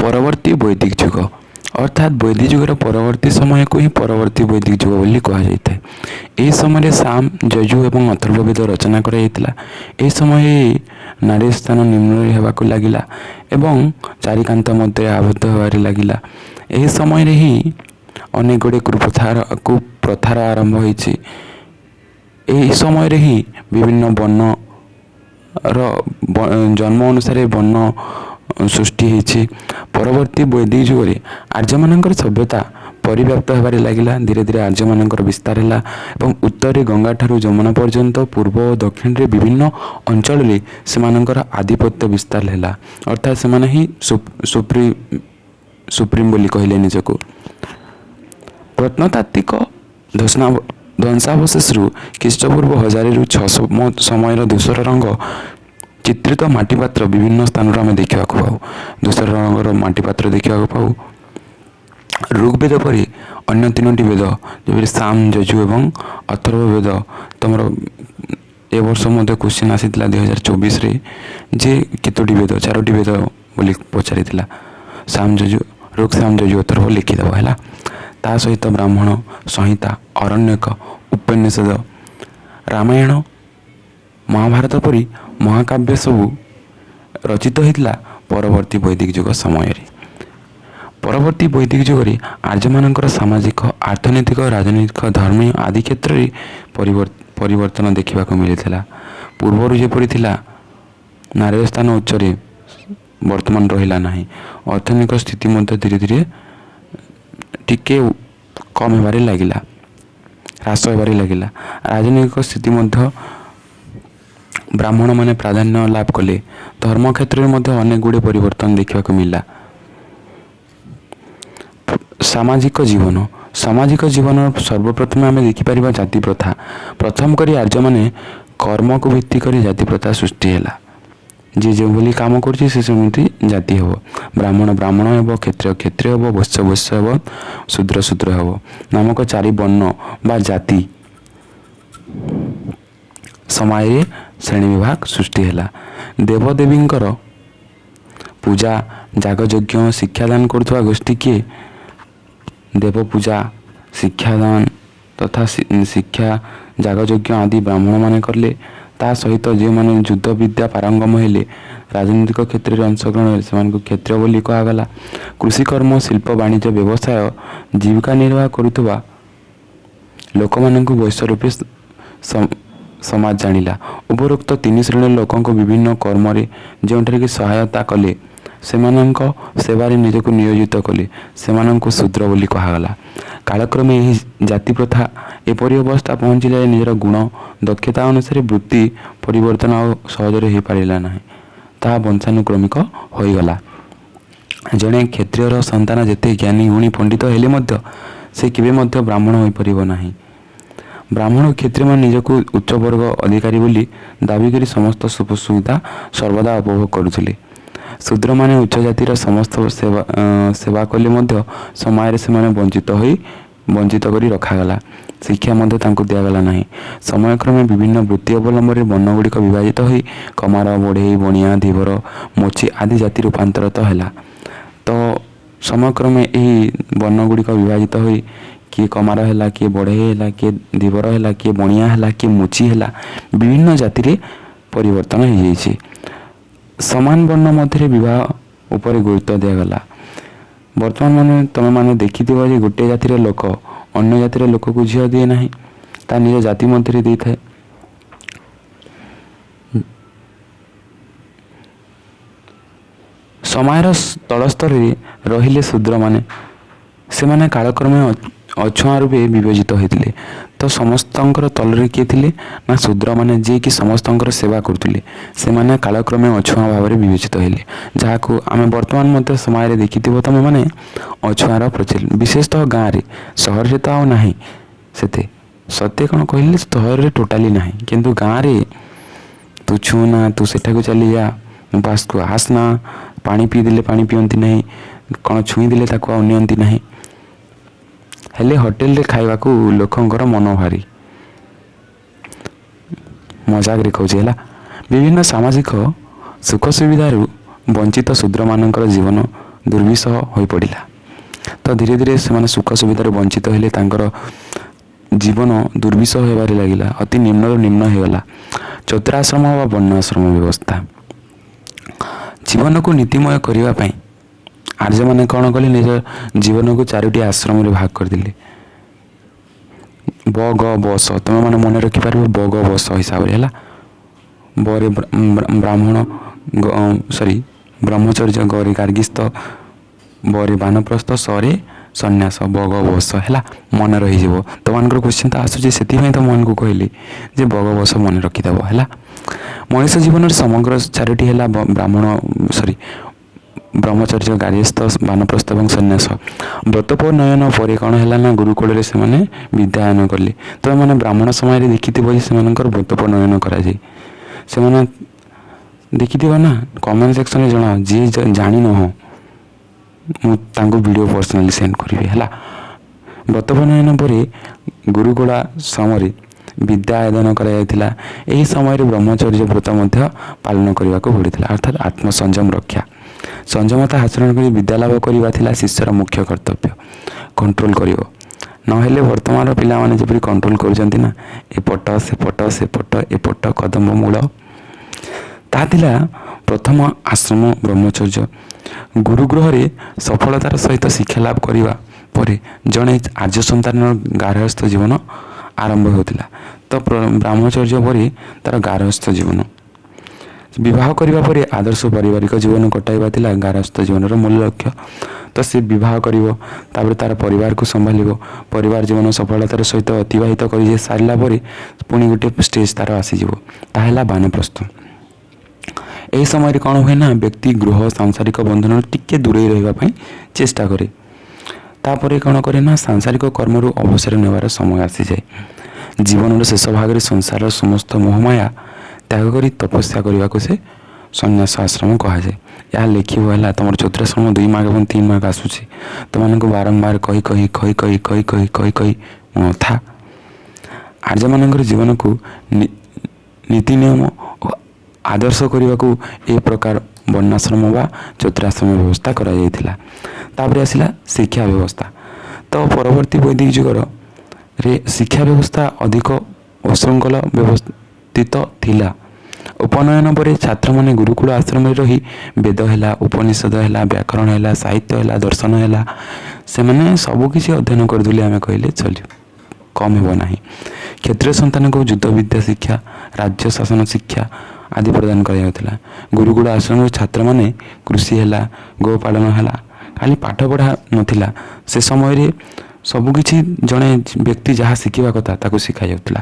ପରବର୍ତ୍ତୀ ବୈଦିକ ଯୁଗ ଅର୍ଥାତ୍ ବୈଦିକ ଯୁଗର ପରବର୍ତ୍ତୀ ସମୟକୁ ହିଁ ପରବର୍ତ୍ତୀ ବୈଦିକ ଯୁଗ ବୋଲି କୁହାଯାଇଥାଏ। ଏହି ସମୟରେ ସାମ, ଯଜୁ ଏବଂ ଅଥର୍ବବେଦ ରଚନା କରାଯାଇଥିଲା। ଏହି ସମୟରେ ନାରୀ ସ୍ଥାନ ନିମ୍ନ ହେବାକୁ ଲାଗିଲା ଏବଂ ଚାରିକାନ୍ତ ମଧ୍ୟରେ ଆବଦ୍ଧ ହେବାରେ ଲାଗିଲା। ଏହି ସମୟରେ ହିଁ ଅନେକ ଗୁଡ଼ିଏ କୁପ୍ରଥାର ଆରମ୍ଭ ହୋଇଛି। ଏହି ସମୟରେ ହିଁ ବିଭିନ୍ନ ବର୍ଣ୍ଣର ଜନ୍ମ ଅନୁସାରେ ବର୍ଣ୍ଣ ସୃଷ୍ଟି ହୋଇଛି। ପରବର୍ତ୍ତୀ ବୈଦିକ ଯୁଗରେ ଆର୍ଯ୍ୟମାନଙ୍କର ସଭ୍ୟତା ପରିବ୍ୟାପ୍ତ ହେବାରେ ଲାଗିଲା। ଧୀରେ ଧୀରେ ଆର୍ଯ୍ୟମାନଙ୍କର ବିସ୍ତାର ହେଲା ଏବଂ ଉତ୍ତରରେ ଗଙ୍ଗାଠାରୁ ଯମୁନା ପର୍ଯ୍ୟନ୍ତ, ପୂର୍ବ ଓ ଦକ୍ଷିଣରେ ବିଭିନ୍ନ ଅଞ୍ଚଳରେ ସେମାନଙ୍କର ଆଧିପତ୍ୟ ବିସ୍ତାର ହେଲା। ଅର୍ଥାତ୍ ସେମାନେ ହିଁ ସୁପ୍ରିମ ବୋଲି କହିଲେ ନିଜକୁ। ପ୍ରତ୍ନତାତ୍ତ୍ୱିକ ଧ୍ୱଂସାବଶେଷରୁ ଖ୍ରୀଷ୍ଟପୂର୍ବ 1000-600 ସମୟର ଧୂସର ରଙ୍ଗ ଚିତ୍ରିତ ମାଟିପାତ୍ର ବିଭିନ୍ନ ସ୍ଥାନରୁ ଆମେ ଦେଖିବାକୁ ପାଉ। ଧୂସର ରଙ୍ଗର ମାଟିପାତ୍ର ଦେଖିବାକୁ ପାଉ। ଋଗ୍ବେଦ ପରେ ଅନ୍ୟ 3ଟି ବେଦ ଯେପରି ସାମ, ଯଜୁ ଏବଂ ଅଥର୍ବବେଦ, ତମର ଏ ବର୍ଷ ମଧ୍ୟ କ୍ୱେଶ୍ଚିନ୍ ଆସିଥିଲା 2024ରେ ଯେ କେତୋଟି ବେଦ, 4ଟି ବେଦ ବୋଲି ପଚାରିଥିଲା। ଋକ୍, ସାମ, ଯଜୁ, ଅଥର୍ବ ଲେଖିଦେବ ହେଲା। ତା ସହିତ ବ୍ରାହ୍ମଣ, ସଂହିତା, ଅରଣ୍ୟକ, ଉପନିଷଦ, ରାମାୟଣ, ମହାଭାରତ ପରି ମହାକାବ୍ୟ ସବୁ ରଚିତ ହୋଇଥିଲା ପରବର୍ତ୍ତୀ ବୈଦିକ ଯୁଗ ସମୟରେ। ପରବର୍ତ୍ତୀ ବୈଦିକ ଯୁଗରେ ଆର୍ଯ୍ୟମାନଙ୍କର ସାମାଜିକ, ଅର୍ଥନୈତିକ, ରାଜନୈତିକ, ଧର୍ମୀୟ ଆଦି କ୍ଷେତ୍ରରେ ପରିବର୍ତ୍ତନ ଦେଖିବାକୁ ମିଳିଥିଲା। ପୂର୍ବରୁ ଯେପରି ଥିଲା ନାରୀର ସ୍ଥାନ ଉଚ୍ଚରେ ବର୍ତ୍ତମାନ ରହିଲା ନାହିଁ। ଅର୍ଥନୈତିକ ସ୍ଥିତି ମଧ୍ୟ ଧୀରେ ଧୀରେ ଟିକେ କମ୍ ହେବାରେ ଲାଗିଲା, ହ୍ରାସ ହେବାରେ ଲାଗିଲା। ରାଜନୈତିକ ସ୍ଥିତି ମଧ୍ୟ ବ୍ରାହ୍ମଣମାନେ ପ୍ରାଧାନ୍ୟ ଲାଭ କଲେ। ଧର୍ମ କ୍ଷେତ୍ରରେ ମଧ୍ୟ ଅନେକ ଗୁଡ଼ିଏ ପରିବର୍ତ୍ତନ ଦେଖିବାକୁ ମିଳିଲା। ସାମାଜିକ ଜୀବନର ସର୍ବପ୍ରଥମେ ଆମେ ଦେଖିପାରିବା ଜାତି ପ୍ରଥା। ପ୍ରଥମ କରି ଆର୍ଯ୍ୟମାନେ କର୍ମକୁ ଭିତ୍ତି କରି ଜାତି ପ୍ରଥା ସୃଷ୍ଟି ହେଲା। ଯିଏ ଯେଉଁଭଳି କାମ କରୁଛି ସେ ସେମିତି ଜାତି ହେବ। ବ୍ରାହ୍ମଣ ବ୍ରାହ୍ମଣ ହେବ, କ୍ଷତ୍ରିୟ କ୍ଷତ୍ରିୟ ହେବ, ବୈଶ୍ୟ ବୈଶ୍ୟ ହେବ, ଶୂଦ୍ର ଶୂଦ୍ର ହେବ ନାମକ 4 ବର୍ଣ୍ଣ ବା ଜାତି ସମୟରେ ଶ୍ରେଣୀ ବିଭାଗ ସୃଷ୍ଟି ହେଲା। ଦେବଦେବୀଙ୍କର ପୂଜା, ଯାଗଯଜ୍ଞ, ଶିକ୍ଷାଦାନ କରୁଥିବା ଗୋଷ୍ଠୀ କିଏ? ଦେବପୂଜା, ଶିକ୍ଷାଦାନ ତଥା ଶିକ୍ଷା, ଯାଗଯଜ୍ଞ ଆଦି ବ୍ରାହ୍ମଣମାନେ କଲେ। ତା ସହିତ ଯେଉଁମାନେ ଯୁଦ୍ଧ ବିଦ୍ୟା ପାରଙ୍ଗମ ହେଲେ, ରାଜନୈତିକ କ୍ଷେତ୍ରରେ ଅଂଶଗ୍ରହଣ ହେଲେ, ସେମାନଙ୍କୁ କ୍ଷତ୍ରିୟ ବୋଲି କୁହାଗଲା। କୃଷିକର୍ମ, ଶିଳ୍ପ, ବାଣିଜ୍ୟ, ବ୍ୟବସାୟ, ଜୀବିକା ନିର୍ବାହ କରୁଥିବା ଲୋକମାନଙ୍କୁ ବୈଶ୍ୟ ରୂପେ ସମାଜ ଜାଣିଲା। ଉପରୋକ୍ତ 3 ଶ୍ରେଣୀର ଲୋକଙ୍କୁ ବିଭିନ୍ନ କର୍ମରେ ଯେଉଁଠାରେ କି ସହାୟତା କଲେ, ସେମାନଙ୍କ ସେବାରେ ନିଜକୁ ନିୟୋଜିତ କଲେ, ସେମାନଙ୍କୁ ଶୂଦ୍ର ବୋଲି କୁହାଗଲା। କାଳକ୍ରମେ ଏହି ଜାତି ପ୍ରଥା ଏପରି ଅବସ୍ଥା ପହଞ୍ଚିଲା ଯେ ନିଜର ଗୁଣ, ଦକ୍ଷତା ଅନୁସାରେ ବୃତ୍ତି ପରିବର୍ତ୍ତନ ଆଉ ସହଜରେ ହୋଇପାରିଲା ନାହିଁ। ତାହା ବଂଶାନୁକ୍ରମିକ ହୋଇଗଲା। ଜଣେ କ୍ଷତ୍ରିୟର ସନ୍ତାନ ଯେତେ ଜ୍ଞାନୀ, ଗୁଣୀ, ପଣ୍ଡିତ ହେଲେ ମଧ୍ୟ ସେ କେବେ ମଧ୍ୟ ବ୍ରାହ୍ମଣ ହୋଇପାରିବ ନାହିଁ। ବ୍ରାହ୍ମଣ ଓ କ୍ଷତ୍ରିୟମାନେ ନିଜକୁ ଉଚ୍ଚବର୍ଗ ଅଧିକାରୀ ବୋଲି ଦାବି କରି ସମସ୍ତ ସୁଖ ସୁବିଧା ସର୍ବଦା ଉପଭୋଗ କରୁଥିଲେ। ଶୂଦ୍ରମାନେ ଉଚ୍ଚ ଜାତିର ସମସ୍ତ ସେବା କଲେ ମଧ୍ୟ ସମାଜରେ ସେମାନେ ବଞ୍ଚିତ କରି ରଖାଗଲା। ଶିକ୍ଷା ମଧ୍ୟ ତାଙ୍କୁ ଦିଆଗଲା ନାହିଁ। ସମୟକ୍ରମେ ବିଭିନ୍ନ ବୃତ୍ତି ଅବଲମ୍ବନରେ ବର୍ଣ୍ଣଗୁଡ଼ିକ ବିଭାଜିତ ହୋଇ କମାର, ବଢ଼େଇ, ବଣିଆ, ଧୀବର, ମୋଚି ଆଦି ଜାତି ରୂପାନ୍ତରିତ ହେଲା। ତ ସମୟକ୍ରମେ ଏହି ବର୍ଣ୍ଣଗୁଡ଼ିକ ବିଭାଜିତ ହୋଇ କିଏ କମାର ହେଲା, କିଏ ବଢ଼େଇ ହେଲା, କିଏ ଧୀବର ହେଲା, କିଏ ବଣିଆ ହେଲା, କିଏ ମୋଚି ହେଲା, ବିଭିନ୍ନ ଜାତିରେ ପରିବର୍ତ୍ତନ ହୋଇଯାଇଛି। ସମାନ ବର୍ଣ୍ଣ ମଧ୍ୟରେ ବିବାହ ଉପରେ ଗୁରୁତ୍ୱ ଦିଆଗଲା। ବର୍ତ୍ତମାନ ତମେମାନେ ଦେଖିଥିବ ଯେ ଗୋଟିଏ ଜାତିର ଲୋକ ଅନ୍ୟ ଜାତିର ଲୋକକୁ ଝିଅ ଦିଏ ନାହିଁ, ତା ନିଜ ଜାତି ମଧ୍ୟରେ ଦେଇଥାଏ। ସମାଜର ତଳସ୍ତରରେ ରହିଲେ ଶୂଦ୍ରମାନେ, ସେମାନେ କାଳକ୍ରମେ ଅଛୁଆଁ ରୂପେ ବିବେଚିତ ହୋଇଥିଲେ। ତ ସମସ୍ତଙ୍କର ତଳରେ କିଏ ଥିଲେ ନା ଶୂଦ୍ରମାନେ, ଯିଏକି ସମସ୍ତଙ୍କର ସେବା କରୁଥିଲେ। ସେମାନେ କାଳକ୍ରମେ ଅଛୁଆଁ ଭାବରେ ବିବେଚିତ ହେଲେ, ଯାହାକୁ ଆମେ ବର୍ତ୍ତମାନ ମଧ୍ୟ ସମାଜରେ ଦେଖିଥିବ ତମେମାନେ ଅଛୁଆଁର ପ୍ରଚଳନ, ବିଶେଷତଃ ଗାଁରେ। ସହରରେ ତ ଆଉ ନାହିଁ ସେତେ। ସତ୍ୟ କ'ଣ କହିଲେ ସହରରେ ଟୋଟାଲି ନାହିଁ, କିନ୍ତୁ ଗାଁରେ ତୁ ଛୁଁ ନା, ତୁ ସେଠାକୁ ଚାଲିଯା, ମୋ ପାସକୁ ଆସନା, ପାଣି ପିଇଦେଲେ ପାଣି ପିଅନ୍ତି ନାହିଁ, କ'ଣ ଛୁଇଁଦେଲେ ତାକୁ ଆଉ ନିଅନ୍ତି ନାହିଁ। ହେଲେ ହୋଟେଲରେ ଖାଇବାକୁ ଲୋକଙ୍କର ମନ ଭାରି। ମଜାକରେ କହୁଛି ହେଲା। ବିଭିନ୍ନ ସାମାଜିକ ସୁଖ ସୁବିଧାରୁ ବଞ୍ଚିତ ଶୂଦ୍ରମାନଙ୍କର ଜୀବନ ଦୁର୍ବିସହ ହୋଇପଡ଼ିଲା। ତ ଧୀରେ ଧୀରେ ସେମାନେ ସୁଖ ସୁବିଧାରୁ ବଞ୍ଚିତ ହେଲେ। ତାଙ୍କର ଜୀବନ ଦୁର୍ବିସହ ହେବାରେ ଲାଗିଲା, ଅତି ନିମ୍ନରୁ ନିମ୍ନ ହୋଇଗଲା। ଚତୁରାଶ୍ରମ ବା ବର୍ଣ୍ଣାଶ୍ରମ ବ୍ୟବସ୍ଥା। ଜୀବନକୁ ନୀତିମୟ କରିବା ପାଇଁ ଆର୍ଯ୍ୟମାନେ କ'ଣ କଲେ? ନିଜ ଜୀବନକୁ 4ଟି ଆଶ୍ରମରେ ଭାଗ କରିଦେଲେ। ବ ଗ ବସ, ତୁମେମାନେ ମନେ ରଖିପାରିବ ବ ଗ ବସ ହିସାବରେ ହେଲା। ବରେ ବ୍ରାହ୍ମଣ, ବ୍ରହ୍ମଚର୍ଯ୍ୟ, ଗରେ ଗାର୍ଗିସ୍ଥ, ବରେ ବାନପ୍ରସ୍ଥ, ସରେ ସନ୍ନ୍ୟାସ, ବ ଗ ବସ ହେଲା। ମନେ ରହିଯିବ। ତୁମମାନଙ୍କର କ୍ୱେଶ୍ଚିନ୍ ତ ଆସୁଛି, ସେଥିପାଇଁ ତୁମମାନଙ୍କୁ କହିଲି ଯେ ବ ଗ ବସ ମନେ ରଖିଦେବ ହେଲା। ମଣିଷ ଜୀବନରେ ସମଗ୍ର 4ଟି ହେଲା ବ୍ରହ୍ମଚର୍ଯ୍ୟ, ଗାର୍ହସ୍ଥ, ବାନପ୍ରସ୍ଥ ଏବଂ ସନ୍ନ୍ୟାସ। ବ୍ରତୋପନୟନ ପରେ କ'ଣ ହେଲା ନା ଗୁରୁକୁଳରେ ସେମାନେ ବିଦ୍ୟାୟନ କଲେ। ତୁମେମାନେ ବ୍ରାହ୍ମଣ ସମୟରେ ଦେଖିଥିବ ଯେ ସେମାନଙ୍କର ବ୍ରତୋପନୟନ କରାଯାଏ। ସେମାନେ ଦେଖିଥିବ ନା, କମେଣ୍ଟ ସେକ୍ସନରେ ଜଣାଅ। ଯିଏ ଜାଣିନାହଁ ମୁଁ ତାଙ୍କୁ ଭିଡ଼ିଓ ପର୍ସନାଲି ସେଣ୍ଡ କରିବି ହେଲା। ବ୍ରତୋପନୟନ ପରେ ଗୁରୁକୁଳ ସମୟରେ ବିଦ୍ୟା ଆୟୋଜନ କରାଯାଇଥିଲା। ଏହି ସମୟରେ ବ୍ରହ୍ମଚର୍ଯ୍ୟ ବ୍ରତ ମଧ୍ୟ ପାଳନ କରିବାକୁ ପଡ଼ିଥିଲା, ଅର୍ଥାତ୍ ଆତ୍ମସଂଯମ ରକ୍ଷା। ସଂଯମତା ହାସଲ କରି ବିଦ୍ୟା ଲାଭ କରିବା ଥିଲା ଶିଷ୍ୟର ମୁଖ୍ୟ କର୍ତ୍ତବ୍ୟ। କଣ୍ଟ୍ରୋଲ କରିବ, ନହେଲେ ବର୍ତ୍ତମାନର ପିଲାମାନେ ଯେପରି କଣ୍ଟ୍ରୋଲ କରୁଛନ୍ତି ନା, ଏପଟ ସେପଟ ସେପଟ ଏପଟ କଦମ୍ବ ମୂଳ। ତାହା ଥିଲା ପ୍ରଥମ ଆଶ୍ରମ ବ୍ରହ୍ମଚର୍ଯ୍ୟ। ଗୁରୁଗୃହରେ ସଫଳତାର ସହିତ ଶିକ୍ଷା ଲାଭ କରିବା ପରେ ଜଣେ ଆର୍ଯ୍ୟ ସନ୍ତାନର ଗାର୍ହସ୍ଥ ଜୀବନ ଆରମ୍ଭ ହେଉଥିଲା। ତ ବ୍ରହ୍ମଚର୍ଯ୍ୟ ପରେ ତା'ର ଗାର୍ହସ୍ଥ ଜୀବନ। ବିବାହ କରିବା ପରେ ଆଦର୍ଶ ପାରିବାରିକ ଜୀବନ କଟାଇବା ଥିଲା ଗାର୍ହସ୍ଥ ଜୀବନର ମୂଳ ଲକ୍ଷ୍ୟ। ତ ସେ ବିବାହ କରିବ, ତାପରେ ତା'ର ପରିବାରକୁ ସମ୍ଭାଳିବ। ପରିବାର ଜୀବନ ସଫଳତାର ସହିତ ଅତିବାହିତ କରି ସାରିଲା ପରେ ପୁଣି ଗୋଟିଏ ଷ୍ଟେଜ୍ ତା'ର ଆସିଯିବ, ତାହା ହେଲା ବାନପ୍ରସ୍ଥ। ଏହି ସମୟରେ କ'ଣ ହୁଏ ନା, ବ୍ୟକ୍ତି ଗୃହ ସାଂସାରିକ ବନ୍ଧନରୁ ଟିକେ ଦୂରେଇ ରହିବା ପାଇଁ ଚେଷ୍ଟା କରେ। ତାପରେ କ'ଣ କରେ ନା, ସାଂସାରିକ କର୍ମରୁ ଅବସର ନେବାର ସମୟ ଆସିଯାଏ। ଜୀବନର ଶେଷ ଭାଗରେ ସଂସାରର ସମସ୍ତ ମୋହମାୟା ତ୍ୟାଗ କରି ତପସ୍ୟା କରିବାକୁ ସେ ସନ୍ନ୍ୟାସ ଆଶ୍ରମ କୁହାଯାଏ। ଏହା ଲେଖିବ ହେଲା। ତୁମର ଚତୁରାଶ୍ରମ 2 ମାର୍କ ଏବଂ 3 ମାର୍କ ଆସୁଛି। ତୁମମାନଙ୍କୁ ବାରମ୍ବାର କହି ମଥା। ଆର୍ଯ୍ୟମାନଙ୍କର ଜୀବନକୁ ନୀତି ନିୟମ ଓ ଆଦର୍ଶ କରିବାକୁ ଏ ପ୍ରକାର ବର୍ଣ୍ଣାଶ୍ରମ ବା ଚତୁରାଶ୍ରମ ବ୍ୟବସ୍ଥା କରାଯାଇଥିଲା। ତାପରେ ଆସିଲା ଶିକ୍ଷା ବ୍ୟବସ୍ଥା। ତ ପରବର୍ତ୍ତୀ ବୈଦିକ ଯୁଗରେ ଶିକ୍ଷା ବ୍ୟବସ୍ଥା ଅଧିକ ଅଶୃଙ୍ଖଳ ବ୍ୟବସ୍ଥିତ ଥିଲା। ଉପନୟନ ପରେ ଛାତ୍ରମାନେ ଗୁରୁକୁଳ ଆଶ୍ରମରେ ରହି ବେଦ ହେଲା, ଉପନିଷଦ ହେଲା, ବ୍ୟାକରଣ ହେଲା, ସାହିତ୍ୟ ହେଲା, ଦର୍ଶନ ହେଲା, ସେମାନେ ସବୁକିଛି ଅଧ୍ୟୟନ କରିଦେଲେ ଆମେ କହିଲେ ଚଳିବ, କମ୍ ହେବ ନାହିଁ। କ୍ଷତ୍ରିୟ ସନ୍ତାନଙ୍କୁ ଯୁଦ୍ଧ ବିଦ୍ୟା ଶିକ୍ଷା, ରାଜ୍ୟ ଶାସନ ଶିକ୍ଷା ଆଦି ପ୍ରଦାନ କରାଯାଉଥିଲା। ଗୁରୁକୁଳ ଆଶ୍ରମର ଛାତ୍ରମାନେ କୃଷି ହେଲା, ଗୋପାଳନ ହେଲା, ଖାଲି ପାଠ ପଢ଼ା ନଥିଲା। ସେ ସମୟରେ ସବୁକିଛି ଜଣେ ବ୍ୟକ୍ତି ଯାହା ଶିଖିବା କଥା ତାକୁ ଶିଖାଯାଉଥିଲା।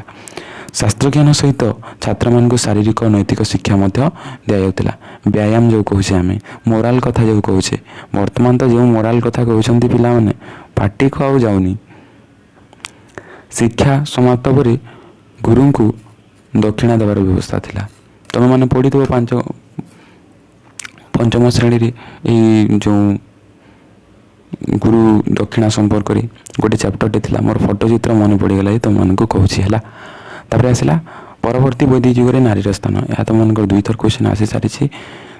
ଶାସ୍ତ୍ରଜ୍ଞାନ ସହିତ ଛାତ୍ରମାନଙ୍କୁ ଶାରୀରିକ ନୈତିକ ଶିକ୍ଷା ମଧ୍ୟ ଦିଆଯାଉଥିଲା। ବ୍ୟାୟାମ ଯେଉଁ କହୁଛେ ଆମେ, ମୋରାଲ କଥା ଯେଉଁ କହୁଛେ, ବର୍ତ୍ତମାନ ତ ଯେଉଁ ମୋରାଲ କଥା କହୁଛନ୍ତି ପିଲାମାନେ, ପାଟିକୁ ଆଉ ଯାଉନି। ଶିକ୍ଷା ସମାପ୍ତ ପରେ ଗୁରୁଙ୍କୁ ଦକ୍ଷିଣା ଦେବାର ବ୍ୟବସ୍ଥା ଥିଲା। ତୁମେମାନେ ପଢ଼ିଥିବ ପଞ୍ଚମ ଶ୍ରେଣୀରେ ଏଇ ଯେଉଁ ଗୁରୁ ଦକ୍ଷିଣା ସମ୍ପର୍କରେ ଗୋଟେ ଚାପ୍ଟରଟେ ଥିଲା। ମୋର ଫଟୋ ଚିତ୍ର ମନେ ପଡ଼ିଗଲା, ତୁମମାନଙ୍କୁ କହୁଛି ହେଲା। ତାପରେ ଆସିଲା ପରବର୍ତ୍ତୀ ବୈଦିକ ଯୁଗରେ ନାରୀର ସ୍ଥାନ। ଏହା ତୁମମାନଙ୍କର 2 ଥର କ୍ୱେଶ୍ଚିନ୍ ଆସିସାରିଛି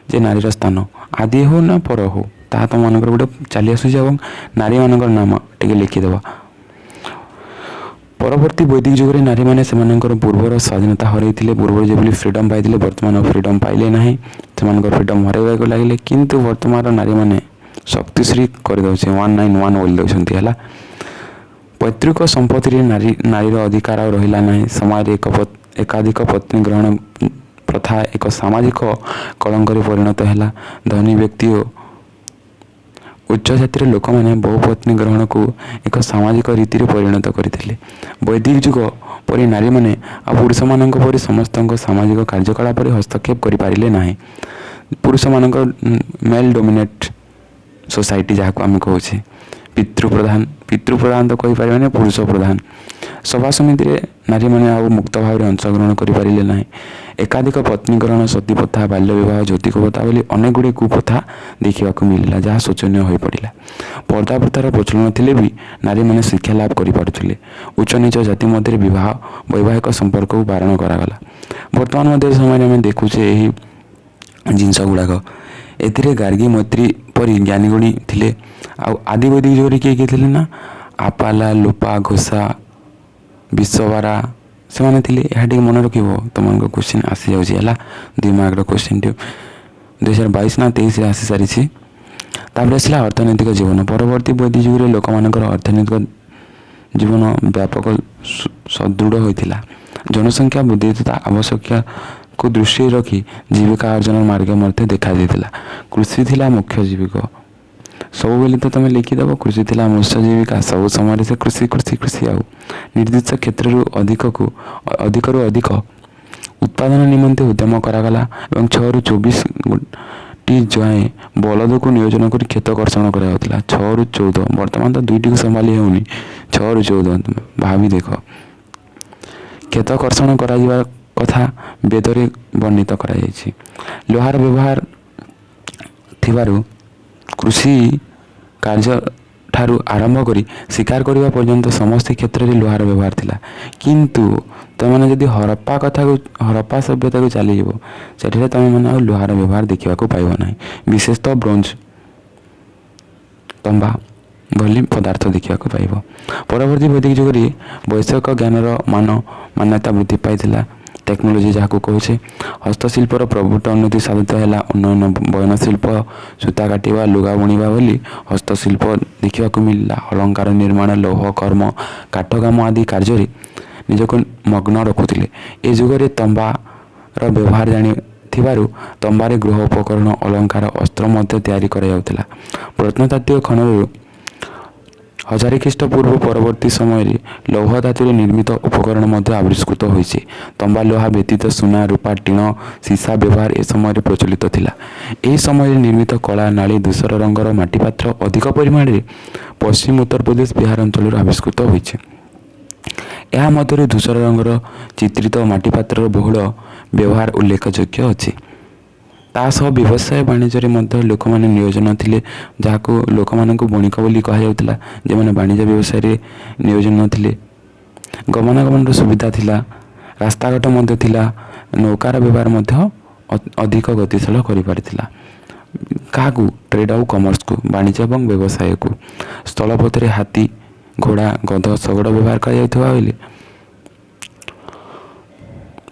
ଯେ ନାରୀର ସ୍ଥାନ ଆଦି ହେଉ ନା ପର ହେଉ, ତାହା ତୁମମାନଙ୍କର ଗୋଟେ ଚାଲି ଆସୁଛି। ଏବଂ ନାରୀମାନଙ୍କର ନାମ ଟିକେ ଲେଖିଦେବା। ପରବର୍ତ୍ତୀ ବୈଦିକ ଯୁଗରେ ନାରୀମାନେ ସେମାନଙ୍କର ପୂର୍ବର ସ୍ୱାଧୀନତା ହରାଇଥିଲେ। ପୂର୍ବରୁ ଯେଭଳି ଫ୍ରିଡ଼ମ୍ ପାଇଥିଲେ, ବର୍ତ୍ତମାନ ଫ୍ରିଡ଼ମ୍ ପାଇଲେ ନାହିଁ। ସେମାନଙ୍କର ଫ୍ରିଡ଼ମ୍ ହରାଇବାକୁ ଲାଗିଲେ। କିନ୍ତୁ ବର୍ତ୍ତମାନର ନାରୀମାନେ ଶକ୍ତିଶ୍ରୀ କରିଦେଉଛି, 191 ବୋଲି ଦେଉଛନ୍ତି ହେଲା। ପୈତୃକ ସମ୍ପତ୍ତିରେ ନାରୀର ଅଧିକାର ଆଉ ରହିଲା ନାହିଁ। ସମାଜରେ ଏକାଧିକ ପତ୍ନୀ ଗ୍ରହଣ ପ୍ରଥା ଏକ ସାମାଜିକ କଳଙ୍କରେ ପରିଣତ ହେଲା। ଧନୀ ବ୍ୟକ୍ତି ଓ ଉଚ୍ଚ ଜାତିର ଲୋକମାନେ ବହୁ ପତ୍ନୀ ଗ୍ରହଣକୁ ଏକ ସାମାଜିକ ରୀତିରେ ପରିଣତ କରିଥିଲେ। ବୈଦିକ ଯୁଗ ପରେ ନାରୀମାନେ ଆଉ ପୁରୁଷମାନଙ୍କ ପରି ସମସ୍ତଙ୍କ ସାମାଜିକ କାର୍ଯ୍ୟକଳାପରେ ହସ୍ତକ୍ଷେପ କରିପାରିଲେ ନାହିଁ। ପୁରୁଷମାନଙ୍କ ମେଲ୍ ଡୋମିନେଟ୍ ସୋସାଇଟି ଯାହାକୁ ଆମେ କହୁଛେ, ପିତୃପ୍ରଧାନ ତ କହିପାରିବାନି, ପୁରୁଷ ପ୍ରଧାନ। ସଭା ସମିତିରେ ନାରୀମାନେ ଆଉ ମୁକ୍ତ ଭାବରେ ଅଂଶଗ୍ରହଣ କରିପାରିଲେ ନାହିଁ। ଏକାଧିକ ପତ୍ନୀ ଗ୍ରହଣ, ସତୀପ୍ରଥା, ବାଲ୍ୟବିବାହ, ଯୌତୁକ ପ୍ରଥା ବୋଲି ଅନେକ ଗୁଡ଼ିଏ କୁପ୍ରଥା ଦେଖିବାକୁ ମିଳିଲା, ଯାହା ଶୋଚନୀୟ ହୋଇପଡ଼ିଲା। ପର୍ଦ୍ଦା ପ୍ରଥାର ପ୍ରଚଳନ ଥିଲେ ବି ନାରୀମାନେ ଶିକ୍ଷା ଲାଭ କରିପାରୁଥିଲେ। ଉଚ୍ଚ ନିଚ ଜାତି ମଧ୍ୟରେ ବୈବାହିକ ସମ୍ପର୍କକୁ ବାରଣ କରାଗଲା। ବର୍ତ୍ତମାନ ମଧ୍ୟ ସମୟରେ ଆମେ ଦେଖୁଛେ ଏହି ଜିନିଷ ଗୁଡ଼ାକ। ଏଥିରେ ଗାର୍ଗୀ ମୈତ୍ରୀ ପରି ଜ୍ଞାନୀଗୁଣୀ ଥିଲେ। ଆଉ ଆଦି ବୈଦିକ ଯୁଗରେ କିଏ କିଏ ଥିଲେ ନା ଆପାଲା, ଲୋପା, ଘୋଷା, ବିଶ୍ୱବାରା ସେମାନେ ଥିଲେ। ଏହା ଟିକେ ମନେ ରଖିବ, ତୁମମାନଙ୍କ କ୍ୱେଶ୍ଚିନ୍ ଆସିଯାଉଛି ହେଲା। 2 ମାର୍କର କ୍ୱେଶ୍ଚିନ୍ଟି 2022 ନା 23ରେ ଆସିସାରିଛି। ତାପରେ ଆସିଲା ଅର୍ଥନୈତିକ ଜୀବନ। ପରବର୍ତ୍ତୀ ବୈଦିକ ଯୁଗରେ ଲୋକମାନଙ୍କର ଅର୍ଥନୈତିକ ଜୀବନ ବ୍ୟାପକ ସୁଦୃଢ଼ ହୋଇଥିଲା। ଜନସଂଖ୍ୟା ବୃଦ୍ଧି ତଥା ଆବଶ୍ୟକତାକୁ ଦୃଷ୍ଟିରେ ରଖି ଜୀବିକା ଅର୍ଜନର ମାର୍ଗ ମଧ୍ୟ ଦେଖାଯାଇଥିଲା। କୃଷି ଥିଲା ମୁଖ୍ୟ ଜୀବିକା। ସବୁବେଳେ ତ ତୁମେ ଲେଖିଦେବ କୃଷି ଥିଲା ମୁଖ୍ୟ ଜୀବିକା, ସବୁ ସମୟରେ ସେ କୃଷି କୃଷି କୃଷି। ଆଉ ନିର୍ଦ୍ଦିଷ୍ଟ କ୍ଷେତ୍ରରୁ ଅଧିକରୁ ଅଧିକ ଉତ୍ପାଦନ ନିମନ୍ତେ ଉଦ୍ୟମ କରାଗଲା ଏବଂ 6ରୁ 24ଟି ଯାଏଁ ବଳଦକୁ ନିୟୋଜନ କରି କ୍ଷେତ କର୍ଷଣ କରାଯାଉଥିଲା। 6ରୁ 14, ବର୍ତ୍ତମାନ ତ 2ଟିକୁ ସମ୍ଭାଳି ହେଉନି। 6ରୁ 14 ତୁମେ ଭାବି ଦେଖ। କ୍ଷେତ କର୍ଷଣ କରାଯିବା କଥା ବେଦରେ ବର୍ଣ୍ଣିତ କରାଯାଇଛି। ଲୁହାର ବ୍ୟବହାର ଥିବାରୁ କୃଷି କାର୍ଯ୍ୟଠାରୁ ଆରମ୍ଭ କରି ଶିକାର କରିବା ପର୍ଯ୍ୟନ୍ତ ସମସ୍ତ କ୍ଷେତ୍ରରେ ଲୁହାର ବ୍ୟବହାର ଥିଲା। କିନ୍ତୁ ତୁମେମାନେ ଯଦି ହରପ୍ପା ସଭ୍ୟତାକୁ ଚାଲିଯିବ, ସେଠାରେ ତୁମେମାନେ ଆଉ ଲୁହାର ବ୍ୟବହାର ଦେଖିବାକୁ ପାଇବ ନାହିଁ। ବିଶେଷତଃ ବ୍ରୋଞ୍ଜ, ତମ୍ବା ଭଳି ପଦାର୍ଥ ଦେଖିବାକୁ ପାଇବ। ପରବର୍ତ୍ତୀ ବୈଦିକ ଯୁଗରେ ବୈଷୟିକ ଜ୍ଞାନର ମାନ୍ୟତା ବୃଦ୍ଧି ପାଇଥିଲା। ଟେକ୍ନୋଲୋଜି ଯାହାକୁ କହୁଛେ, ହସ୍ତଶିଳ୍ପର ପ୍ରଭୁତ ଉନ୍ନତି ସାଧିତ ହେଲା। ଉନ୍ନୟନ ବୟନଶିଳ୍ପ, ସୂତା କାଟିବା, ଲୁଗା ବୁଣିବା ଭଳି ହସ୍ତଶିଳ୍ପ ଦେଖିବାକୁ ମିଳିଲା। ଅଳଙ୍କାର ନିର୍ମାଣ, ଲୌହ କର୍ମ, କାଠ କାମ ଆଦି କାର୍ଯ୍ୟରେ ନିଜକୁ ମଗ୍ନ ରଖୁଥିଲେ। ଏ ଯୁଗରେ ତମ୍ବାର ବ୍ୟବହାର ଜାଣିଥିବାରୁ ତମ୍ବାରେ ଗୃହ ଉପକରଣ, ଅଳଙ୍କାର, ଅସ୍ତ୍ର ମଧ୍ୟ ତିଆରି କରାଯାଉଥିଲା। ପ୍ରତ୍ନତାତ୍ତ୍ୱିକ ଖନନରୁ 1000 ଖ୍ରୀଷ୍ଟପୂର୍ବ ପରବର୍ତ୍ତୀ ସମୟରେ ଲୌହ ଧାତୁରେ ନିର୍ମିତ ଉପକରଣ ମଧ୍ୟ ଆବିଷ୍କୃତ ହୋଇଛି। ତମ୍ବା ଲୁହା ବ୍ୟତୀତ ସୁନା, ରୂପା, ଟିଣ, ସୀସା ବ୍ୟବହାର ଏ ସମୟରେ ପ୍ରଚଳିତ ଥିଲା। ଏହି ସମୟରେ ନିର୍ମିତ କଳା, ନାଲି, ଧୂସର ରଙ୍ଗର ମାଟିପାତ୍ର ଅଧିକ ପରିମାଣରେ ପଶ୍ଚିମ ଉତ୍ତରପ୍ରଦେଶ, ବିହାର ଅଞ୍ଚଳରୁ ଆବିଷ୍କୃତ ହୋଇଛି। ଏହା ମଧ୍ୟରୁ ଧୂସର ରଙ୍ଗର ଚିତ୍ରିତ ମାଟିପାତ୍ରର ବହୁଳ ବ୍ୟବହାର ଉଲ୍ଲେଖଯୋଗ୍ୟ ଅଛି। ତା ସହ ବ୍ୟବସାୟ ବାଣିଜ୍ୟରେ ମଧ୍ୟ ଲୋକମାନେ ନିୟୋଜନ ଥିଲେ, ଯାହାକୁ ଲୋକମାନଙ୍କୁ ବଣିକ ବୋଲି କୁହାଯାଉଥିଲା, ଯେଉଁମାନେ ବାଣିଜ୍ୟ ବ୍ୟବସାୟରେ ନିୟୋଜନ ଥିଲେ। ଗମନାଗମନର ସୁବିଧା ଥିଲା, ରାସ୍ତାଘାଟ ମଧ୍ୟ ଥିଲା। ନୌକାର ବ୍ୟବହାର ମଧ୍ୟ ଅଧିକ ଗତିଶୀଳ କରିପାରିଥିଲା। କାହାକୁ? ଟ୍ରେଡ୍ ଆଉ କମର୍ସକୁ, ବାଣିଜ୍ୟ ଏବଂ ବ୍ୟବସାୟକୁ। ସ୍ଥଳପଥରେ ହାତୀ, ଘୋଡ଼ା, ଗଧ, ଶଗଡ଼ ବ୍ୟବହାର କରାଯାଉଥିବା ବେଳେ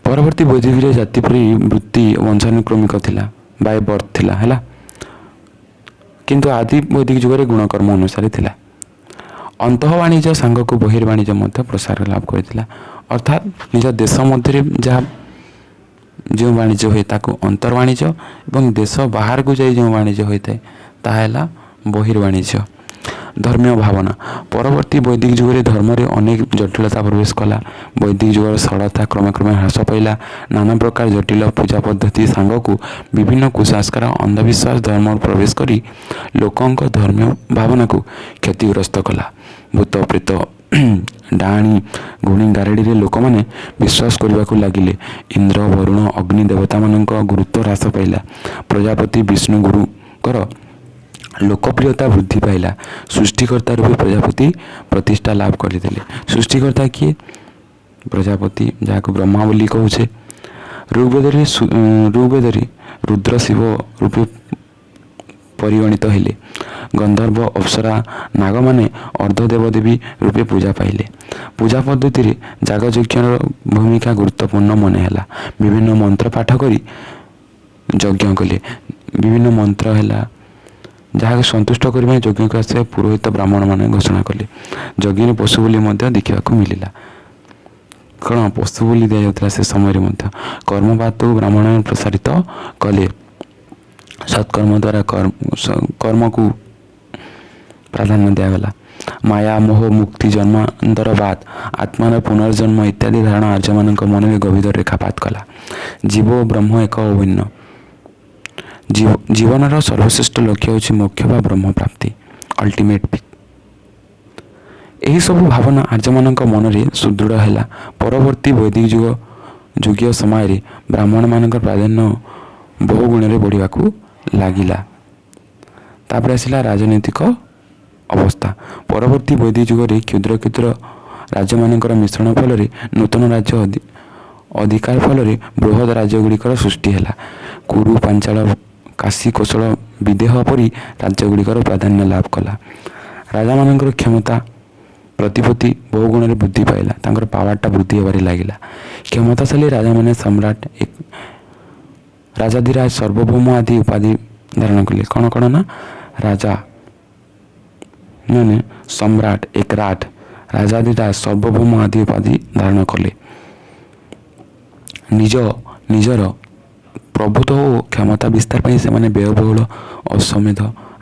ପରବର୍ତ୍ତୀ ବୈଦିକରେ ଜାତି ପରି ବୃତ୍ତି ବଂଶାନୁକ୍ରମିକ ଥିଲା, ବାଇ ବର୍ଥ ଥିଲା ହେଲା। କିନ୍ତୁ ଆଦି ବୈଦିକ ଯୁଗରେ ଗୁଣକର୍ମ ଅନୁସାରେ ଥିଲା। ଅନ୍ତଃ ବାଣିଜ୍ୟ ସାଙ୍ଗକୁ ବହିର୍ବାଣିଜ୍ୟ ମଧ୍ୟ ପ୍ରସାର ଲାଭ କରିଥିଲା। ଅର୍ଥାତ୍ ନିଜ ଦେଶ ମଧ୍ୟରେ ଯାହା ଯେଉଁ ବାଣିଜ୍ୟ ହୁଏ ତାକୁ ଅନ୍ତର୍ବାଣିଜ୍ୟ, ଏବଂ ଦେଶ ବାହାରକୁ ଯାଇ ଯେଉଁ ବାଣିଜ୍ୟ ହୋଇଥାଏ ତାହା ହେଲା ବହିର୍ବାଣିଜ୍ୟ। ଧର୍ମୀୟ ଭାବନା। ପରବର୍ତ୍ତୀ ବୈଦିକ ଯୁଗରେ ଧର୍ମରେ ଅନେକ ଜଟିଳତା ପ୍ରବେଶ କଲା। ବୈଦିକ ଯୁଗର ସରଳତା କ୍ରମେ ହ୍ରାସ ପାଇଲା। ନାନା ପ୍ରକାର ଜଟିଳ ପୂଜା ପଦ୍ଧତି ସାଙ୍ଗକୁ ବିଭିନ୍ନ କୁସଂସ୍କାର, ଅନ୍ଧବିଶ୍ୱାସ ଧର୍ମ ପ୍ରବେଶ କରି ଲୋକଙ୍କ ଧର୍ମୀୟ ଭାବନାକୁ କ୍ଷତିଗ୍ରସ୍ତ କଲା। ଭୂତ, ପ୍ରେତ, ଡାଆଣୀ, ଗୁଣି ଗାରେଡ଼ିରେ ଲୋକମାନେ ବିଶ୍ୱାସ କରିବାକୁ ଲାଗିଲେ। ଇନ୍ଦ୍ର, ବରୁଣ, ଅଗ୍ନି ଦେବତାମାନଙ୍କ ଗୁରୁତ୍ୱ ହ୍ରାସ ପାଇଲା। ପ୍ରଜାପତି ବିଷ୍ଣୁ ଗୁରୁଙ୍କର ଲୋକପ୍ରିୟତା ବୃଦ୍ଧି ପାଇଲା। ସୃଷ୍ଟିକର୍ତ୍ତା ରୂପେ ପ୍ରଜାପତି ପ୍ରତିଷ୍ଠା ଲାଭ କରିଥିଲେ। ସୃଷ୍ଟିକର୍ତ୍ତା କିଏ? ପ୍ରଜାପତି, ଯାହାକୁ ବ୍ରହ୍ମା ବୋଲି କହୁଛେ। ଋଗ୍ବେଦରେ ରୁଦ୍ର ଶିବ ରୂପେ ପରିଗଣିତ ହେଲେ। ଗନ୍ଧର୍ବ, ଅପ୍ସରା, ନାଗମାନେ ଅର୍ଦ୍ଧ ଦେବଦେବୀ ରୂପେ ପୂଜା ପାଇଲେ। ପୂଜା ପଦ୍ଧତିରେ ଯାଗଯଜ୍ଞର ଭୂମିକା ଗୁରୁତ୍ୱପୂର୍ଣ୍ଣ ମନେ ହେଲା। ବିଭିନ୍ନ ମନ୍ତ୍ର ପାଠ କରି ଯଜ୍ଞ କଲେ। ବିଭିନ୍ନ ମନ୍ତ୍ର ହେଲା, ଯାହାକୁ ସନ୍ତୁଷ୍ଟ କରିବା ପାଇଁ ଯଜ୍ଞକୁ ଆସିଥିବା ପୁରୋହିତ ବ୍ରାହ୍ମଣମାନେ ଘୋଷଣା କଲେ। ଯଜ୍ଞରେ ପଶୁ ବୋଲି ମଧ୍ୟ ଦେଖିବାକୁ ମିଳିଲା। କ'ଣ ପଶୁ ବୋଲି ଦିଆଯାଉଥିଲା ସେ ସମୟରେ ମଧ୍ୟ। କର୍ମବାଦକୁ ବ୍ରାହ୍ମଣମାନେ ପ୍ରସାରିତ କଲେ। ସତ୍କର୍ମ ଦ୍ୱାରା କର୍ମକୁ ପ୍ରାଧାନ୍ୟ ଦିଆଗଲା। ମାୟା, ମୋହ, ମୁକ୍ତି, ଜନ୍ମାନ୍ତରବାଦ, ଆତ୍ମାର ପୁନର୍ଜନ୍ମ ଇତ୍ୟାଦି ଧାରଣା ଆର୍ଯ୍ୟମାନଙ୍କ ମନରେ ଗଭୀର ରେଖାପାତ କଲା। ଜୀବ ଓ ବ୍ରହ୍ମ ଏକ ଅଭିନ୍ନ। ଜୀବନର ସର୍ବଶ୍ରେଷ୍ଠ ଲକ୍ଷ୍ୟ ହେଉଛି ମୋକ୍ଷ ବା ବ୍ରହ୍ମ ପ୍ରାପ୍ତି, ଅଲ୍ଟିମେଟ୍ ପିକ୍। ଏହିସବୁ ଭାବନା ଆର୍ଯ୍ୟମାନଙ୍କ ମନରେ ସୁଦୃଢ଼ ହେଲା। ପରବର୍ତ୍ତୀ ବୈଦିକ ଯୁଗୀୟ ସମୟରେ ବ୍ରାହ୍ମଣମାନଙ୍କର ପ୍ରାଧାନ୍ୟ ବହୁ ଗୁଣରେ ବଢ଼ିବାକୁ ଲାଗିଲା। ତାପରେ ଆସିଲା ରାଜନୈତିକ ଅବସ୍ଥା। ପରବର୍ତ୍ତୀ ବୈଦିକ ଯୁଗରେ କ୍ଷୁଦ୍ର କ୍ଷୁଦ୍ର ରାଜ୍ୟମାନଙ୍କର ମିଶ୍ରଣ ଫଳରେ ନୂତନ ରାଜ୍ୟ ଅଧିକାର ଫଳରେ ବୃହତ୍ ରାଜ୍ୟଗୁଡ଼ିକର ସୃଷ୍ଟି ହେଲା। କୁରୁ, ପାଞ୍ଚାଳ, କାଶୀ କୋଶଳ ବିଦେହ ପରି ରାଜ୍ୟଗୁଡ଼ିକର ପ୍ରାଧାନ୍ୟ ଲାଭ କଲା। ରାଜାମାନଙ୍କର କ୍ଷମତା ପ୍ରତିପତ୍ତି ବହୁ ଗୁଣରେ ବୃଦ୍ଧି ପାଇଲା। ତାଙ୍କର ପାୱାରଟା ବୃଦ୍ଧି ହେବାରେ ଲାଗିଲା। କ୍ଷମତାଶାଳୀ ରାଜାମାନେ ସମ୍ରାଟ ରାଜାଧିରାଜ ସାର୍ବଭୌମ ଆଦି ଉପାଧି ଧାରଣ କଲେ। କ'ଣ କ'ଣ ନା ରାଜା ମାନେ ସମ୍ରାଟ ଏକରାଟ ରାଜାଧିରାଜ ସାର୍ବଭୌମ ଆଦି ଉପାଧି ଧାରଣ କଲେ। ନିଜର ପ୍ରଭୁତ୍ୱ ଓ କ୍ଷମତା ବିସ୍ତାର ପାଇଁ ସେମାନେ ବ୍ୟୟବହୁଳ ଅଶ୍ୱମେଧ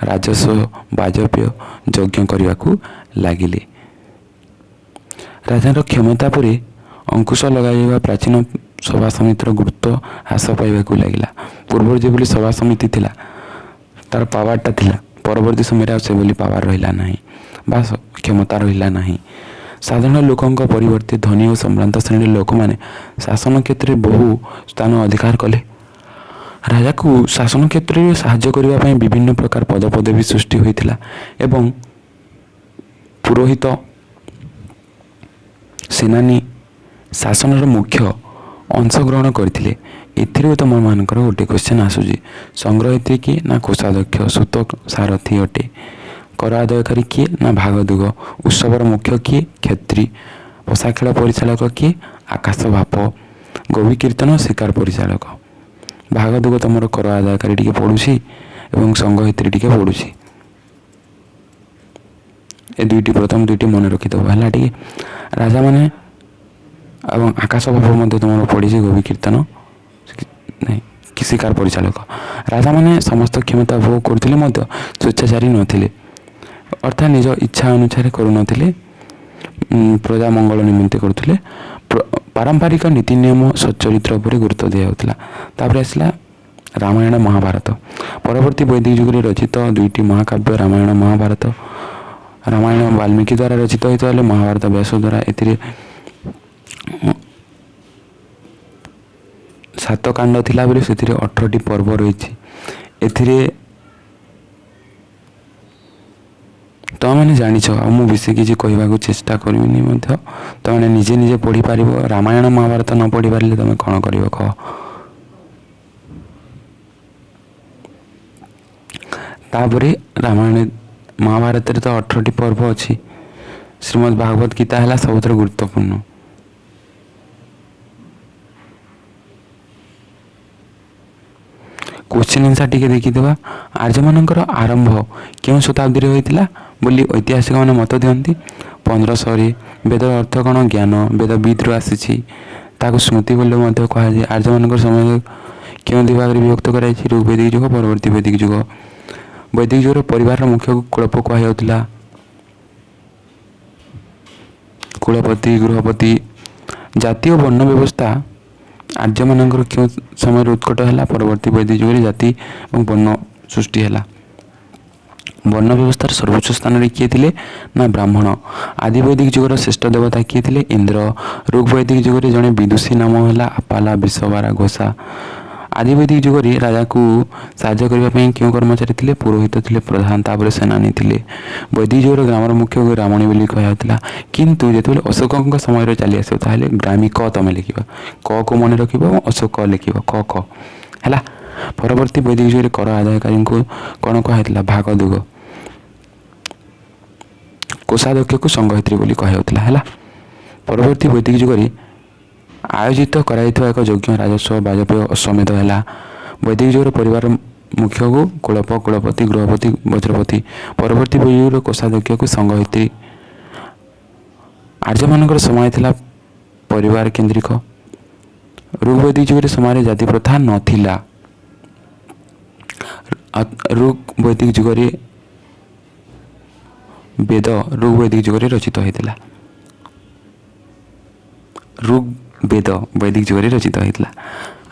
ରାଜସ୍ୱ ବାଜପେୟ ଯଜ୍ଞ କରିବାକୁ ଲାଗିଲେ। ରାଜାର କ୍ଷମତା ପରେ ଅଙ୍କୁଶ ଲଗାଇବା ପ୍ରାଚୀନ ସଭା ସମିତିର ଗୁରୁତ୍ୱ ହ୍ରାସ ପାଇବାକୁ ଲାଗିଲା। ପୂର୍ବରୁ ଯେଭଳି ସଭା ସମିତି ଥିଲା ତାର ପାୱାରଟା ଥିଲା, ପରବର୍ତ୍ତୀ ସମୟରେ ଆଉ ସେଭଳି ପାୱାର ରହିଲା ନାହିଁ ବା କ୍ଷମତା ରହିଲା ନାହିଁ। ସାଧାରଣ ଲୋକଙ୍କ ପରିବର୍ତ୍ତେ ଧନୀ ଓ ସମ୍ଭ୍ରାନ୍ତ ଶ୍ରେଣୀର ଲୋକମାନେ ଶାସନ କ୍ଷେତ୍ରରେ ବହୁ ସ୍ଥାନ ଅଧିକାର କଲେ। ରାଜାକୁ ଶାସନ କ୍ଷେତ୍ରରେ ସାହାଯ୍ୟ କରିବା ପାଇଁ ବିଭିନ୍ନ ପ୍ରକାର ପଦପଦବୀ ସୃଷ୍ଟି ହୋଇଥିଲା ଏବଂ ପୁରୋହିତ ସେନାନୀ ଶାସନର ମୁଖ୍ୟ ଅଂଶଗ୍ରହଣ କରିଥିଲେ। ଏଥିରୁ ତୁମମାନଙ୍କର ଗୋଟେ କ୍ୱେଶ୍ଚନ୍ ଆସୁଛି, ସଂଗ୍ରହିତ୍ରୀ କିଏ ନା କୋଷାଧ୍ୟକ୍ଷ ସୂତ ସାରଥୀ ଅଟେ। କର ଆଦାୟକାରୀ କିଏ ନା ଭାଗଦୁଗ। ଉତ୍ସବର ମୁଖ୍ୟ କିଏ କ୍ଷେତ୍ରୀ। ପଶାଖେଳ ପରିଚାଳକ କିଏ ଆକାଶ ବାପ। ଗୌରୀ କୀର୍ତ୍ତନ ଶିକାର ପରିଚାଳକ। ଭାଗଦୁଗ ତୁମର କର ଆଦାୟକାରୀ ଟିକେ ପଡ଼ୁଛି ଏବଂ ସଂଗ୍ରହିତ୍ରୀ ଟିକେ ପଡ଼ୁଛି। ଏ ପ୍ରଥମ ଦୁଇଟି ମନେ ରଖିଦେବ ହେଲା ଟିକେ। ରାଜାମାନେ ଏବଂ ଆକାଶ ବାପ ମଧ୍ୟ ତୁମର ପଡ଼ିଛି ଗୌରୀ କୀର୍ତ୍ତନ କି ଶିକାର ପରିଚାଳକ। ରାଜାମାନେ ସମସ୍ତ କ୍ଷମତା ଭୋଗ କରୁଥିଲେ ମଧ୍ୟ ସ୍ୱେଚ୍ଛାଚାରୀ ନଥିଲେ, ଅର୍ଥାତ୍ ନିଜ ଇଚ୍ଛା ଅନୁସାରେ କରୁନଥିଲେ, ପ୍ରଜା ମଙ୍ଗଳ ନିମନ୍ତେ କରୁଥିଲେ। ପାରମ୍ପରିକ ନୀତି ନିୟମ ସଚ୍ଚରିତ୍ର ଉପରେ ଗୁରୁତ୍ୱ ଦିଆଯାଉଥିଲା। ତାପରେ ଆସିଲା ରାମାୟଣ ମହାଭାରତ। ପରବର୍ତ୍ତୀ ବୈଦିକ ଯୁଗରେ ରଚିତ ଦୁଇଟି ମହାକାବ୍ୟ ରାମାୟଣ ମହାଭାରତ। ରାମାୟଣ ବାଲ୍ମୀକି ଦ୍ୱାରା ରଚିତ ହୋଇଥିବା ବେଳେ ମହାଭାରତ ବ୍ୟାସ ଦ୍ୱାରା। ଏଥିରେ 7 କାଣ୍ଡ ଥିଲାବେଳେ ସେଥିରେ 18ଟି ପର୍ବ ରହିଛି। ଏଥିରେ ତୁମେମାନେ ଜାଣିଛ, ଆଉ ମୁଁ ବେଶୀ କିଛି କହିବାକୁ ଚେଷ୍ଟା କରିବିନି ମଧ୍ୟ, ତୁମେ ନିଜେ ପଢ଼ିପାରିବ। ରାମାୟଣ ମହାଭାରତ ନ ପଢ଼ିପାରିଲେ ତୁମେ କ'ଣ କରିବ କହ। ତାପରେ ରାମାୟଣ ମହାଭାରତରେ ତ 18ଟି ପର୍ବ ଅଛି। ଶ୍ରୀମଦ୍ ଭାଗବତ ଗୀତା ହେଲା ସବୁଥିରେ ଗୁରୁତ୍ୱପୂର୍ଣ୍ଣ। କ୍ୱେଶ୍ଚିନ୍ ଆନ୍ସର୍ ଟିକେ ଦେଖିଦେବା। ଆର୍ଯ୍ୟମାନଙ୍କର ଆରମ୍ଭ କେଉଁ ଶତାବ୍ଦୀରେ ହୋଇଥିଲା ବୋଲି ଐତିହାସିକମାନେ ମତ ଦିଅନ୍ତି? 1500ରେ। ବେଦର ଅର୍ଥ କ'ଣ? ଜ୍ଞାନ। ବେଦ ବିଦ୍ରୁ ଆସିଛି, ତାକୁ ସ୍ମୃତି ବୋଲି ମଧ୍ୟ କୁହାଯାଏ। ଆର୍ଯ୍ୟମାନଙ୍କର ସମୟ କେଉଁ ଦୁଇ ଭାଗରେ ବିଭକ୍ତ କରାଯାଇଛି? ଋଗ୍ବୈଦିକ ଯୁଗ ପରବର୍ତ୍ତୀ ବୈଦିକ ଯୁଗ। ବୈଦିକ ଯୁଗର ପରିବାରର ମୁଖ୍ୟକୁ କୁଳପ କୁହାଯାଉଥିଲା। କୁଳପତି ଗୃହପତି। ଜାତି ଓ ବର୍ଣ୍ଣ ବ୍ୟବସ୍ଥା ଆର୍ଯ୍ୟମାନଙ୍କର କେଉଁ ସମୟରେ ଉତ୍କଟ ହେଲା? ପରବର୍ତ୍ତୀ ବୈଦିକ ଯୁଗରେ ଜାତି ଏବଂ ବର୍ଣ୍ଣ ସୃଷ୍ଟି ହେଲା। ବର୍ଣ୍ଣ ବ୍ୟବସ୍ଥାର ସର୍ବୋଚ୍ଚ ସ୍ଥାନରେ କିଏ ଥିଲେ ନା ବ୍ରାହ୍ମଣ। ଆଦି ବୈଦିକ ଯୁଗର ଶ୍ରେଷ୍ଠ ଦେବତା କିଏ ଥିଲେ? ଇନ୍ଦ୍ର। ଋଗ୍ବୈଦିକ ଯୁଗରେ ଜଣେ ବିଦୁଷୀ ନାମ ହେଲା ଆପାଲା ବିଶ୍ୱବାରା ଘୋଷା। ଆଦି ବୈଦିକ ଯୁଗରେ ରାଜାକୁ ସାହାଯ୍ୟ କରିବା ପାଇଁ କେଉଁ କର୍ମଚାରୀ ଥିଲେ? ପୁରୋହିତ ଥିଲେ ପ୍ରଧାନ, ତାପରେ ସେନାନୀ ଥିଲେ। ବୈଦିକ ଯୁଗର ଗ୍ରାମର ମୁଖ୍ୟକୁ ବ୍ରାହ୍ମଣୀ ବୋଲି କୁହାଯାଉଥିଲା। କିନ୍ତୁ ଯେତେବେଳେ ଅଶୋକଙ୍କ ସମୟରେ ଚାଲି ଆସିବ ତାହେଲେ ଗ୍ରାମିକ ତୁମେ ଲେଖିବ, କକୁ ମନେ ରଖିବ ଏବଂ ଅଶୋକ ଲେଖିବ, କ ହେଲା। ପରବର୍ତ୍ତୀ ବୈଦିକ ଯୁଗରେ କର ଆଦାୟକାରୀଙ୍କୁ କ'ଣ କୁହାଯାଇଥିଲା? ଭାଗଦୁଗ। କୋଷାଧ୍ୟକ୍ଷକୁ ସଂଗ୍ରହିତ୍ରୀ ବୋଲି କୁହାଯାଉଥିଲା ହେଲା। ପରବର୍ତ୍ତୀ ବୈଦିକ ଯୁଗରେ ଆୟୋଜିତ କରାଯାଇଥିବା ଏକ ଯଜ୍ଞ ରାଜସ୍ୱ ବାଜପେୟ ଅଶ୍ୱମେଧ ହେଲା। ବୈଦିକ ଯୁଗର ପରିବାର ମୁଖ୍ୟକୁ କୁଳପ କୁଳପତି ଗୃହପତି ବଜ୍ରପତି। ପରବର୍ତ୍ତୀ ବୈଦିକ ଯୁଗର କୋଷାଧ୍ୟକ୍ଷକୁ ସଂଗ୍ରହିତ୍ରୀ। ଆର୍ଯ୍ୟମାନଙ୍କର ସମାଜ ଥିଲା ପରିବାର କେନ୍ଦ୍ରିକ। ଋଗ୍ବୈଦିକ ଯୁଗରେ ସମାଜରେ ଜାତି ପ୍ରଥା ନଥିଲା। ଋଗ୍ବୈଦିକ ଯୁଗରେ ବେଦ ଋଗ୍ବୈଦିକ ଯୁଗରେ ରଚିତ ହୋଇଥିଲା। ଋଗ୍ବେଦ ବୈଦିକ ଯୁଗରେ ରଚିତ ହୋଇଥିଲା।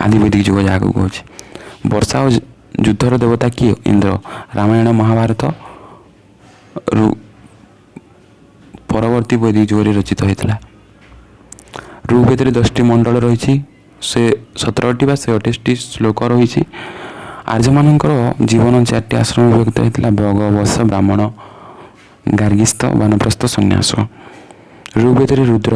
ଆଦି ବୈଦିକ ଯୁଗ ଯାହାକୁ କହୁଛି। ବର୍ଷା ଓ ଯୁଦ୍ଧର ଦେବତା କିଏ? ଇନ୍ଦ୍ର। ରାମାୟଣ ମହାଭାରତ ପରବର୍ତ୍ତୀ ବୈଦିକ ଯୁଗରେ ରଚିତ ହୋଇଥିଲା। ଋଗ୍ବେଦରେ 10ଟି ମଣ୍ଡଳ ରହିଛି, 17ଟି ବା 28ଟି ଶ୍ଲୋକ ରହିଛି। ଆର୍ଯ୍ୟମାନଙ୍କର ଜୀବନ 4ଟି ଆଶ୍ରମ ବିଭକ୍ତ ହୋଇଥିଲା: ଭଗ, ବଶ, ବ୍ରାହ୍ମଣ, ଗାର୍ଗିସ୍ଥ, ବାନପ୍ରସ୍ଥ, ସନ୍ନ୍ୟାସ। ଋଗ୍ବେଦରେ ରୁଦ୍ର